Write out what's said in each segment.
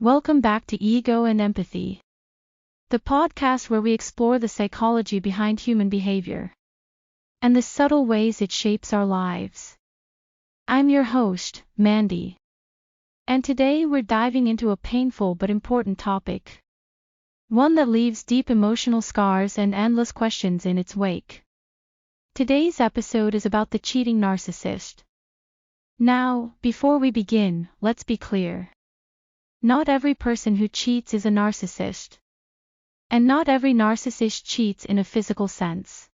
Welcome back to Ego and Empathy, the podcast where we explore the psychology behind human behavior and the subtle ways it shapes our lives. I'm your host, Mandy, and today we're diving into a painful but important topic, one that leaves deep emotional scars and endless questions in its wake. Today's episode is about the cheating narcissist. Now, before we begin, let's be clear. Not every person who cheats is a narcissist. And not every narcissist cheats in a physical sense.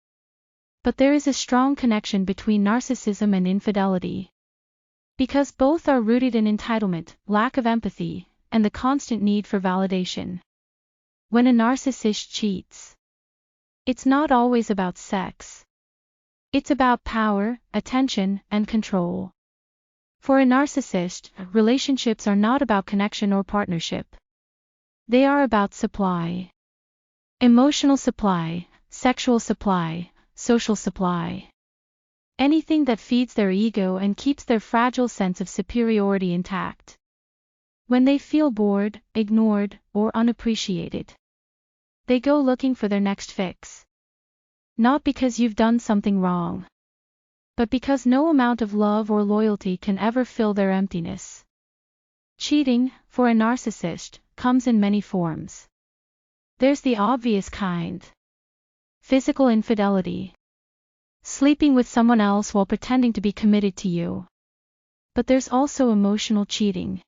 But there is a strong connection between narcissism and infidelity. Because both are rooted in entitlement, lack of empathy, and the constant need for validation. When a narcissist cheats, it's not always about sex. It's about power, attention, and control. For a narcissist, relationships are not about connection or partnership. They are about supply. Emotional supply, sexual supply, social supply. Anything that feeds their ego and keeps their fragile sense of superiority intact. When they feel bored, ignored, or unappreciated, they go looking for their next fix. Not because you've done something wrong, but because no amount of love or loyalty can ever fill their emptiness. Cheating, for a narcissist, comes in many forms. There's the obvious kind. Physical infidelity. Sleeping with someone else while pretending to be committed to you. But there's also emotional cheating,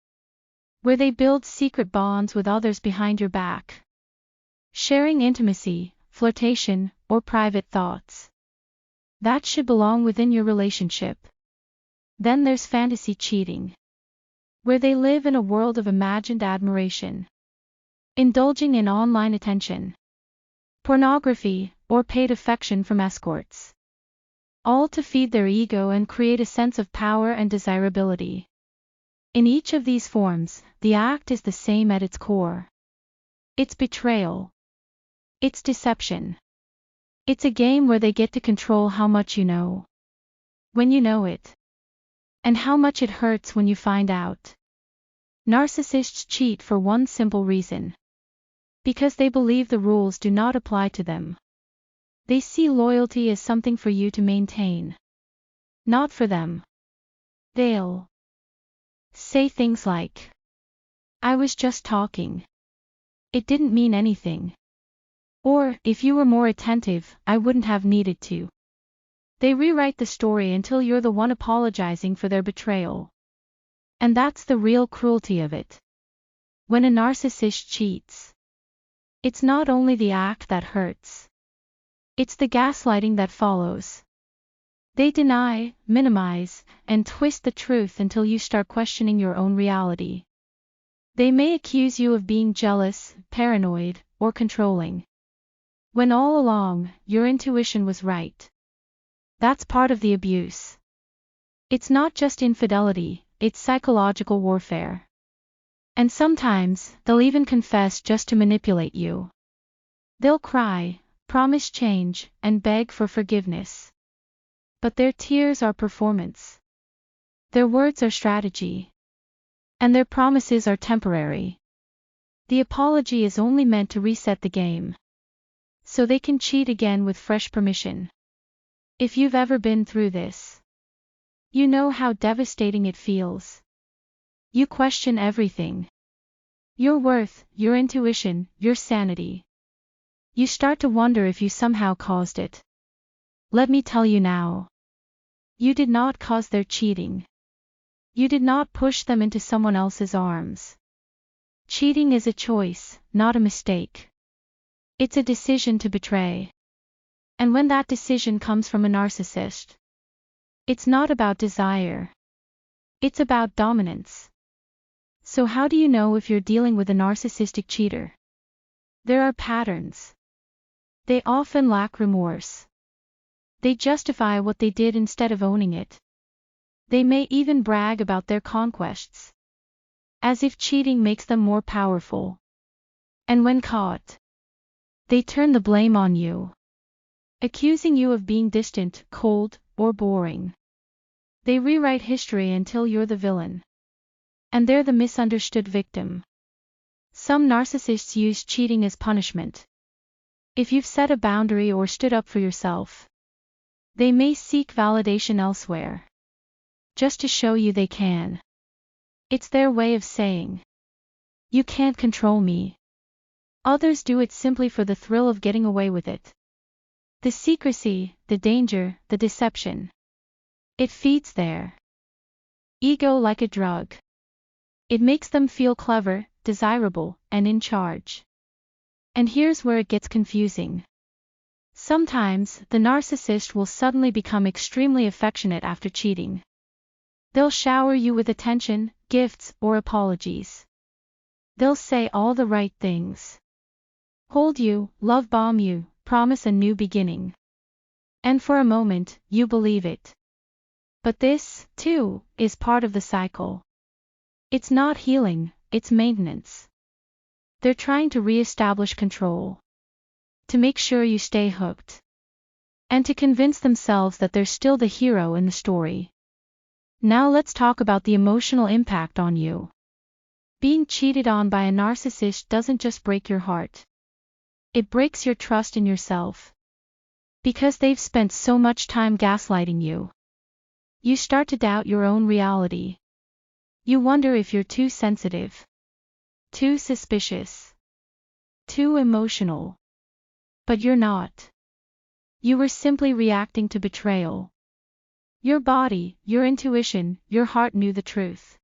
where they build secret bonds with others behind your back. Sharing intimacy, flirtation, or private thoughts that should belong within your relationship. Then there's fantasy cheating, where they live in a world of imagined admiration, indulging in online attention, pornography, or paid affection from escorts. All to feed their ego and create a sense of power and desirability. In each of these forms, the act is the same at its core. It's betrayal. It's deception. It's a game where they get to control how much you know, when you know it, and how much it hurts when you find out. Narcissists cheat for one simple reason. Because they believe the rules do not apply to them. They see loyalty as something for you to maintain, not for them. They'll say things like, "I was just talking. It didn't mean anything." Or, "If you were more attentive, I wouldn't have needed to." They rewrite the story until you're the one apologizing for their betrayal. And that's the real cruelty of it. When a narcissist cheats, it's not only the act that hurts. It's the gaslighting that follows. They deny, minimize, and twist the truth until you start questioning your own reality. They may accuse you of being jealous, paranoid, or controlling, when all along, your intuition was right. That's part of the abuse. It's not just infidelity, it's psychological warfare. And sometimes, they'll even confess just to manipulate you. They'll cry, promise change, and beg for forgiveness. But their tears are performance. Their words are strategy. And their promises are temporary. The apology is only meant to reset the game, so they can cheat again with fresh permission. If you've ever been through this, you know how devastating it feels. You question everything. Your worth, your intuition, your sanity. You start to wonder if you somehow caused it. Let me tell you now. You did not cause their cheating. You did not push them into someone else's arms. Cheating is a choice, not a mistake. It's a decision to betray. And when that decision comes from a narcissist, it's not about desire. It's about dominance. So how do you know if you're dealing with a narcissistic cheater? There are patterns. They often lack remorse. They justify what they did instead of owning it. They may even brag about their conquests, as if cheating makes them more powerful. And when caught, they turn the blame on you, accusing you of being distant, cold, or boring. They rewrite history until you're the villain. And they're the misunderstood victim. Some narcissists use cheating as punishment. If you've set a boundary or stood up for yourself, they may seek validation elsewhere, just to show you they can. It's their way of saying, "You can't control me." Others do it simply for the thrill of getting away with it. The secrecy, the danger, the deception. It feeds their ego like a drug. It makes them feel clever, desirable, and in charge. And here's where it gets confusing. Sometimes, the narcissist will suddenly become extremely affectionate after cheating. They'll shower you with attention, gifts, or apologies. They'll say all the right things. Hold you, love bomb you, promise a new beginning. And for a moment, you believe it. But this, too, is part of the cycle. It's not healing, it's maintenance. They're trying to re-establish control. To make sure you stay hooked. And to convince themselves that they're still the hero in the story. Now let's talk about the emotional impact on you. Being cheated on by a narcissist doesn't just break your heart. It breaks your trust in yourself. Because they've spent so much time gaslighting you. You start to doubt your own reality. You wonder if you're too sensitive, too suspicious, too emotional. But you're not. You were simply reacting to betrayal. Your body, your intuition, your heart knew the truth.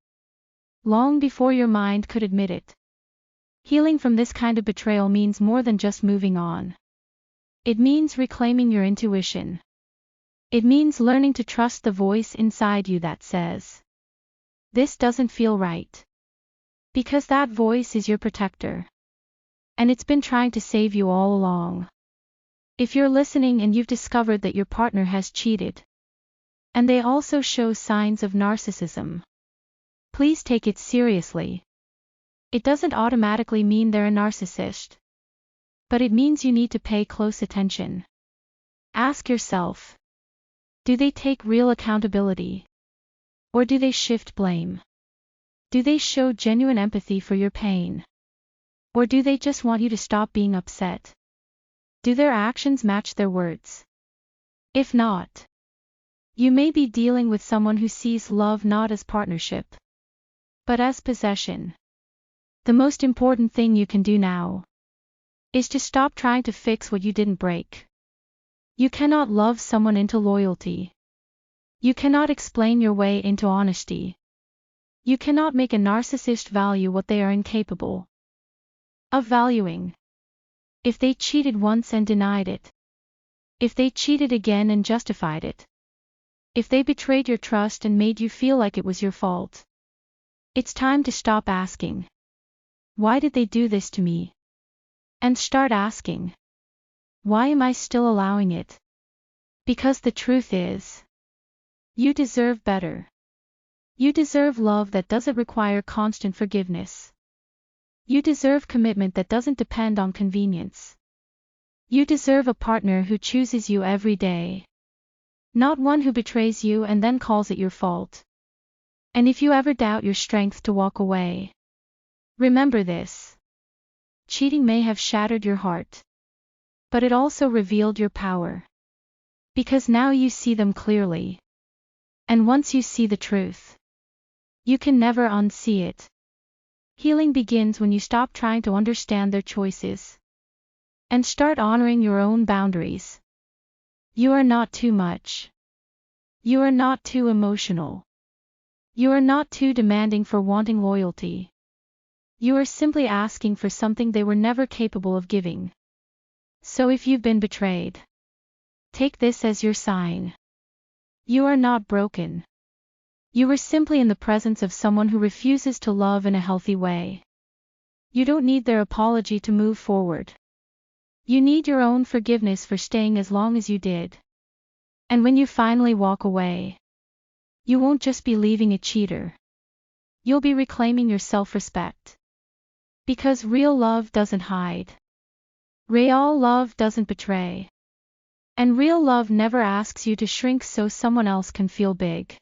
Long before your mind could admit it. Healing from this kind of betrayal means more than just moving on. It means reclaiming your intuition. It means learning to trust the voice inside you that says, "This doesn't feel right." Because that voice is your protector. And it's been trying to save you all along. If you're listening and you've discovered that your partner has cheated, and they also show signs of narcissism, please take it seriously. It doesn't automatically mean they're a narcissist. But it means you need to pay close attention. Ask yourself, do they take real accountability? Or do they shift blame? Do they show genuine empathy for your pain? Or do they just want you to stop being upset? Do their actions match their words? If not, you may be dealing with someone who sees love not as partnership, but as possession. The most important thing you can do now is to stop trying to fix what you didn't break. You cannot love someone into loyalty. You cannot explain your way into honesty. You cannot make a narcissist value what they are incapable of valuing. If they cheated once and denied it. If they cheated again and justified it. If they betrayed your trust and made you feel like it was your fault. It's time to stop asking, "Why did they do this to me?" And start asking, "Why am I still allowing it?" Because the truth is, you deserve better. You deserve love that doesn't require constant forgiveness. You deserve commitment that doesn't depend on convenience. You deserve a partner who chooses you every day. Not one who betrays you and then calls it your fault. And if you ever doubt your strength to walk away, remember this. Cheating may have shattered your heart, but it also revealed your power. Because now you see them clearly. And once you see the truth, you can never unsee it. Healing begins when you stop trying to understand their choices and start honoring your own boundaries. You are not too much. You are not too emotional. You are not too demanding for wanting loyalty. You are simply asking for something they were never capable of giving. So if you've been betrayed, take this as your sign. You are not broken. You are simply in the presence of someone who refuses to love in a healthy way. You don't need their apology to move forward. You need your own forgiveness for staying as long as you did. And when you finally walk away, you won't just be leaving a cheater. You'll be reclaiming your self-respect. Because real love doesn't hide. Real love doesn't betray. And real love never asks you to shrink so someone else can feel big.